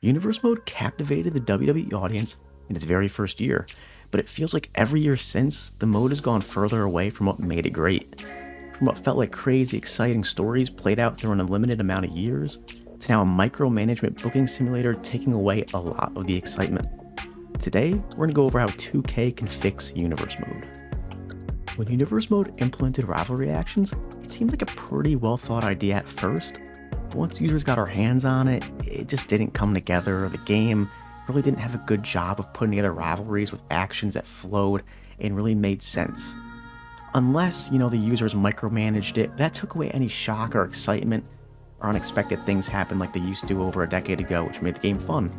Universe Mode captivated the WWE audience in its very first year, but it feels like every year since, the mode has gone further away from what made it great. From what felt like crazy, exciting stories played out through an unlimited amount of years, to now a micromanagement booking simulator taking away a lot of the excitement. Today, we're going to go over how 2K can fix Universe Mode. When Universe Mode implemented rivalry actions, it seemed like a pretty well thought idea at first, but once users got our hands on it, it just didn't come together. The game really didn't have a good job of putting together rivalries with actions that flowed and really made sense. Unless, the users micromanaged it, that took away any shock or excitement or unexpected things happened like they used to over a decade ago, which made the game fun.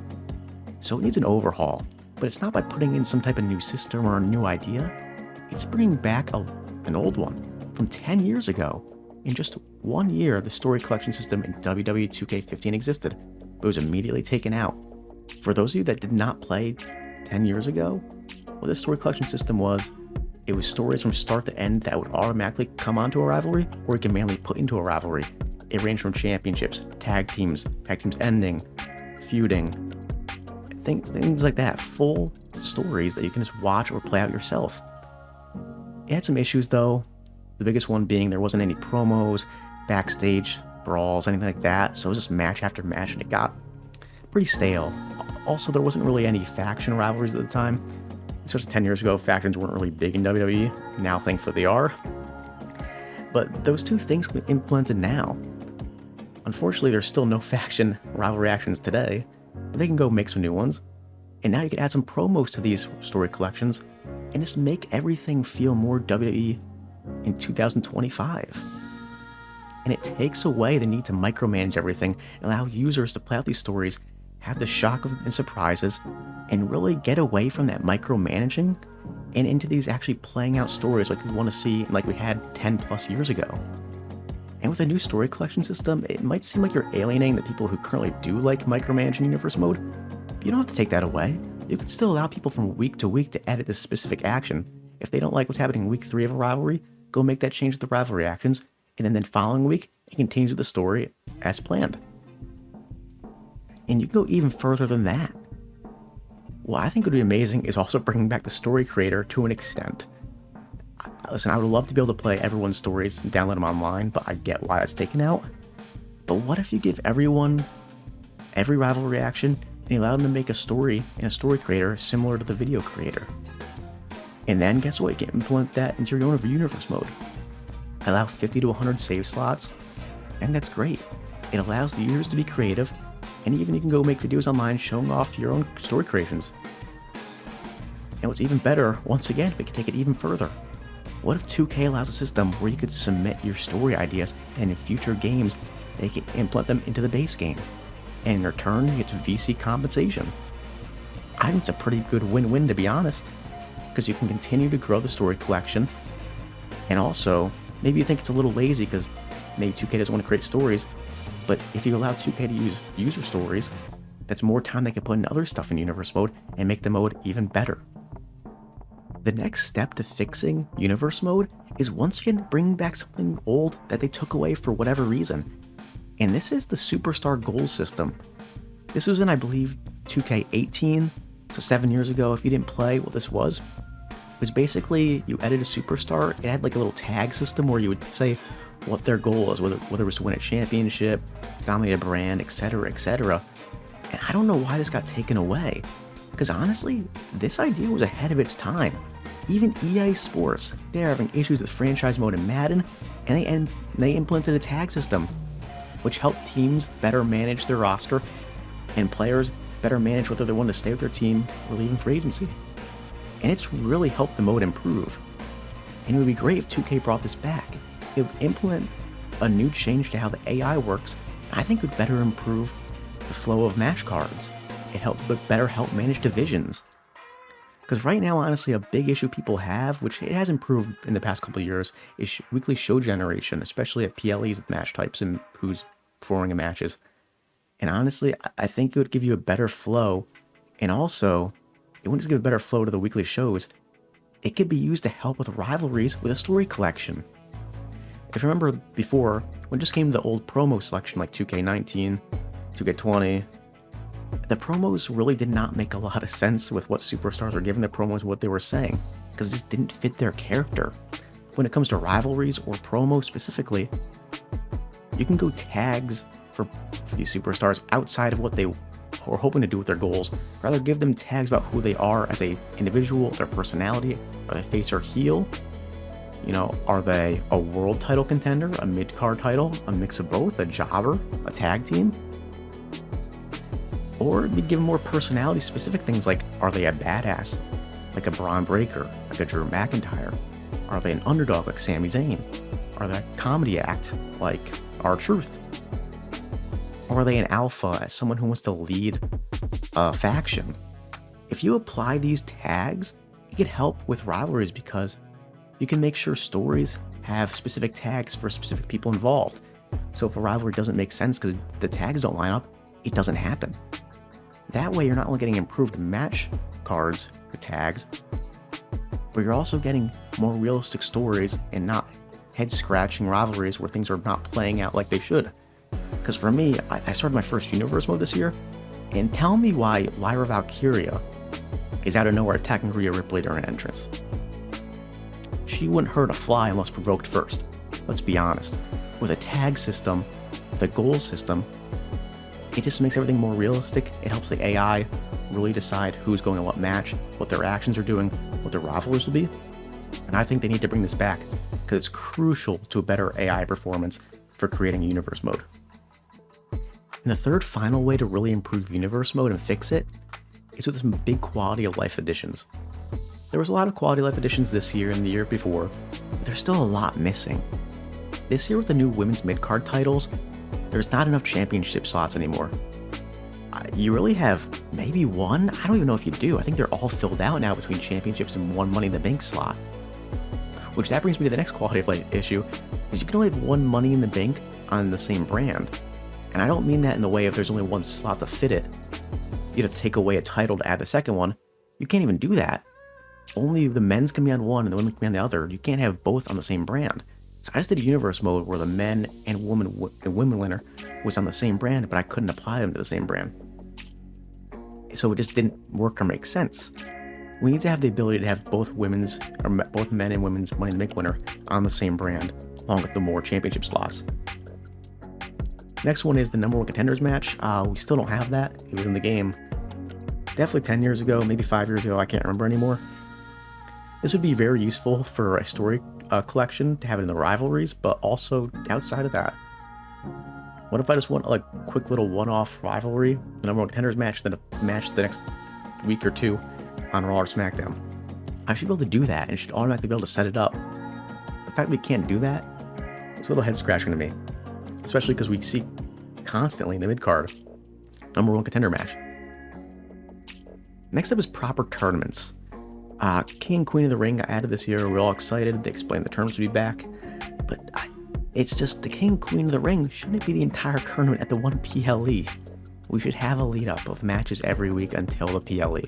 So it needs an overhaul, but it's not by putting in some type of new system or a new idea. It's bringing back an old one from 10 years ago. In just 1 year, the story collection system in WWE 2K15 existed, but it was immediately taken out. For those of you that did not play 10 years ago, what this story collection system was, it was stories from start to end that would automatically come onto a rivalry, or you can manually put into a rivalry. It ranged from championships, tag teams ending, feuding, things like that. Full stories that you can just watch or play out yourself. It had some issues though, the biggest one being there wasn't any promos, backstage brawls, anything like that, so it was just match after match and it got pretty stale. Also, there wasn't really any faction rivalries at the time. Especially 10 years ago, factions weren't really big in WWE. Now, thankfully, they are. But those two things can be implemented now. Unfortunately, there's still no faction rivalry actions today, but they can go make some new ones. And now you can add some promos to these story collections and just make everything feel more WWE in 2025. And it takes away the need to micromanage everything and allow users to play out these stories, have the shock and surprises, and really get away from that micromanaging and into these actually playing out stories like we want to see like we had 10 plus years ago. And with a new story collection system, it might seem like you're alienating the people who currently do like micromanaging Universe Mode, but you don't have to take that away. You can still allow people from week to week to edit this specific action. If they don't like what's happening in week 3 of a rivalry, go make that change with the rivalry actions, and then the following week, it continues with the story as planned. And you can go even further than that. What I think would be amazing is also bringing back the story creator to an extent. Listen, I would love to be able to play everyone's stories and download them online, but I get why it's taken out. But what if you give everyone every rivalry action and you allow them to make a story and a story creator similar to the video creator? And then guess what? You can implement that into your own Universe Mode. Allow 50 to 100 save slots, and that's great. It allows the users to be creative, and even you can go make videos online showing off your own story creations. And what's even better, once again, we can take it even further. What if 2K allows a system where you could submit your story ideas, and in future games, they can implement them into the base game, and in return, you get VC compensation? I think it's a pretty good win-win, to be honest, because you can continue to grow the story collection, and also, maybe you think it's a little lazy because maybe 2K doesn't want to create stories, but if you allow 2K to use user stories, that's more time they can put into other stuff in Universe Mode and make the mode even better. The next step to fixing Universe Mode is once again bringing back something old that they took away for whatever reason. And this is the Superstar Goals system. This was in, I believe, 2K18, so 7 years ago. If you didn't play, what this was basically you edited a superstar. It had like a little tag system where you would say what their goal was, whether it was to win a championship, dominate a brand, etc., etc. And I don't know why this got taken away, because honestly, this idea was ahead of its time. Even EA Sports, they're having issues with franchise mode in Madden, and they implemented a tag system, which helped teams better manage their roster, and players better manage whether they want to stay with their team or leave them for agency. And it's really helped the mode improve. And it would be great if 2K brought this back. It would implement a new change to how the AI works, and I think would better improve the flow of match cards. It better help manage divisions. Because right now, honestly, a big issue people have, which it has improved in the past couple of years, is weekly show generation, especially at PLEs with match types and who's performing in matches. And honestly, I think it would give you a better flow, and also, it wouldn't just give a better flow to the weekly shows, it could be used to help with rivalries with a story collection. If you remember before, when it just came to the old promo selection like 2K19, 2K20, the promos really did not make a lot of sense with what superstars were giving the promos, what they were saying, because it just didn't fit their character. When it comes to rivalries or promos specifically, you can go tags for these superstars outside of what they were hoping to do with their goals. Rather give them tags about who they are as a individual, their personality, are they face or heel? Are they a world title contender, a mid-card title, a mix of both, a jobber, a tag team? Or be given more personality-specific things like, are they a badass, like a Braun Breaker, like a Drew McIntyre? Are they an underdog like Sami Zayn? Are they a comedy act like R-Truth? Or are they an alpha as someone who wants to lead a faction? If you apply these tags, it can help with rivalries because you can make sure stories have specific tags for specific people involved. So if a rivalry doesn't make sense because the tags don't line up, it doesn't happen. That way you're not only getting improved match cards with tags, but you're also getting more realistic stories and not head-scratching rivalries where things are not playing out like they should. Because for me, I started my first Universe mode this year, and tell me why Lyra Valkyria is out of nowhere attacking Rhea Ripley during entrance. She wouldn't hurt a fly unless provoked first. Let's be honest. With a tag system, with a goal system, it just makes everything more realistic. It helps the AI really decide who's going in what match, what their actions are doing, what their rivalries will be. And I think they need to bring this back because it's crucial to a better AI performance for creating Universe mode. And the third final way to really improve Universe mode and fix it is with some big quality of life additions. There was a lot of quality of life additions this year and the year before, but there's still a lot missing. This year with the new women's mid-card titles, there's not enough championship slots anymore. You really have maybe one? I don't even know if you do. I think they're all filled out now between championships and one Money in the Bank slot. Which that brings me to the next quality of life issue, is you can only have one Money in the Bank on the same brand. And I don't mean that in the way of there's only one slot to fit it. You have to take away a title to add the second one. You can't even do that. Only the men's can be on one and the women can be on the other. You can't have both on the same brand. So I just did a Universe mode where the men and women winner was on the same brand, but I couldn't apply them to the same brand. So it just didn't work or make sense. We need to have the ability to have both men and women's Money in the Bank winner on the same brand, along with the more championship slots. Next one is the number one contenders match. We still don't have that. It was in the game definitely 10 years ago, maybe 5 years ago, I can't remember anymore. This would be very useful for a story collection to have it in the rivalries, but also outside of that. What if I just want a quick little one-off rivalry, the number one contenders match, then a match the next week or two on Raw or SmackDown? I should be able to do that and should automatically be able to set it up. The fact we can't do that, it's a little head-scratching to me. Especially because we see constantly in the mid-card number one contender match. Next up is proper tournaments. King and Queen of the Ring got added this year. We're all excited. They explained the terms to be back. But it's just the King and Queen of the Ring shouldn't be the entire tournament at the one PLE. We should have a lead-up of matches every week until the PLE.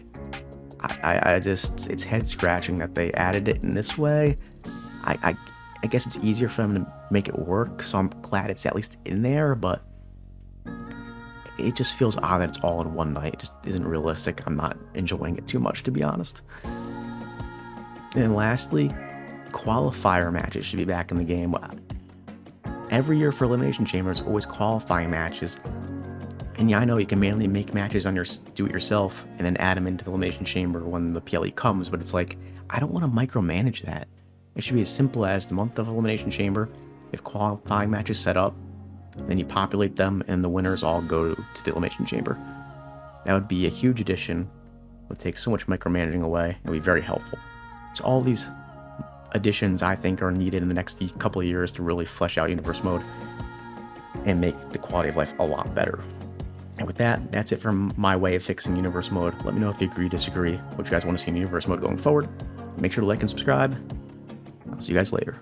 It's head-scratching that they added it in this way. I guess it's easier for them to make it work, so I'm glad it's at least in there, but it just feels odd that it's all in one night. It just isn't realistic. I'm not enjoying it too much, to be honest. And lastly, qualifier matches should be back in the game. Every year for Elimination Chamber, there's always qualifying matches. And yeah, I know you can mainly make matches on your do-it-yourself and then add them into the Elimination Chamber when the PLE comes, but it's like, I don't want to micromanage that. It should be as simple as the month of Elimination Chamber, if qualifying matches set up, then you populate them and the winners all go to the Elimination Chamber. That would be a huge addition. It would take so much micromanaging away. It would be very helpful. So all these additions I think are needed in the next couple of years to really flesh out Universe mode and make the quality of life a lot better. And with that, that's it from my way of fixing Universe mode. Let me know if you agree, disagree, what you guys want to see in Universe mode going forward. Make sure to like and subscribe. I'll see you guys later.